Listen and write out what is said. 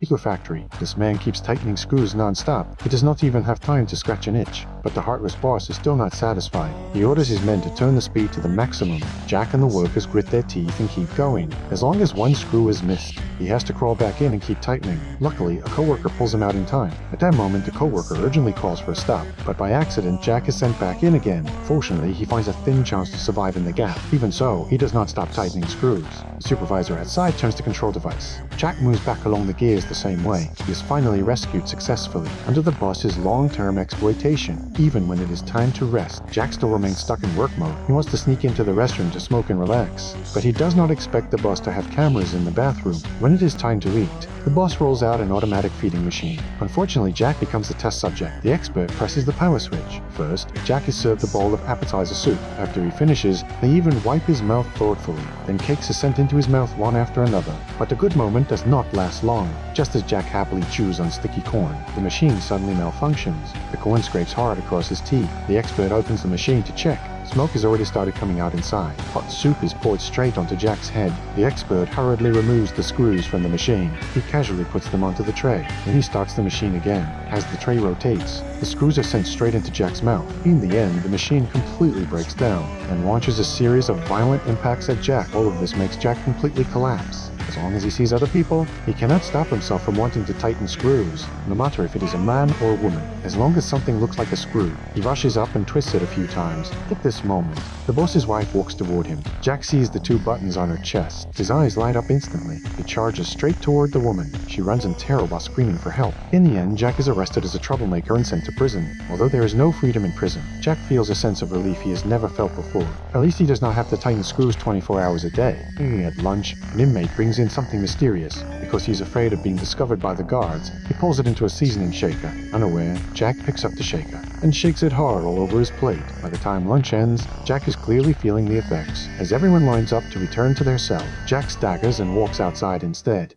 Eco-Factory. This man keeps tightening screws non-stop. He does not even have time to scratch an itch. But the heartless boss is still not satisfied. He orders his men to turn the speed to the maximum. Jack and the workers grit their teeth and keep going. As long as one screw is missed, he has to crawl back in and keep tightening. Luckily, a coworker pulls him out in time. At that moment, the coworker urgently calls for a stop, but by accident, Jack is sent back in again. Fortunately, he finds a thin chance to survive in the gap. Even so, he does not stop tightening screws. The supervisor outside turns the control device. Jack moves back along the gears the same way. He is finally rescued successfully. Under the boss's long-term exploitation, even when it is time to rest, Jack still remains stuck in work mode. He wants to sneak into the restroom to smoke and relax, but he does not expect the boss to have cameras in the bathroom. When it is time to eat, the boss rolls out an automatic feeding machine. Unfortunately, Jack becomes the test subject. The expert presses the power switch. First, Jack is served a bowl of appetizer soup. After he finishes, they even wipe his mouth thoughtfully. Then cakes are sent into his mouth one after another. But the good moment does not last long. Just as Jack happily chews on sticky corn, the machine suddenly malfunctions. The corn scrapes hard across his teeth. The expert opens the machine to check. Smoke has already started coming out inside. Hot soup is poured straight onto Jack's head. The expert hurriedly removes the screws from the machine. He casually puts them onto the tray. Then he starts the machine again. As the tray rotates, the screws are sent straight into Jack's mouth. In the end, the machine completely breaks down and launches a series of violent impacts at Jack. All of this makes Jack completely collapse. As long as he sees other people, he cannot stop himself from wanting to tighten screws, no matter if it is a man or a woman. As long as something looks like a screw, he rushes up and twists it a few times. At this moment, the boss's wife walks toward him. Jack sees the two buttons on her chest. His eyes light up instantly. He charges straight toward the woman. She runs in terror while screaming for help. In the end, Jack is arrested as a troublemaker and sent to prison. Although there is no freedom in prison, Jack feels a sense of relief he has never felt before. At least he does not have to tighten screws 24 hours a day. At lunch, an inmate brings in something mysterious. Because he's afraid of being discovered by the guards, he pulls it into a seasoning shaker. Unaware, Jack picks up the shaker and shakes it hard all over his plate. By the time lunch ends, Jack is clearly feeling the effects. As everyone lines up to return to their cell, Jack staggers and walks outside instead.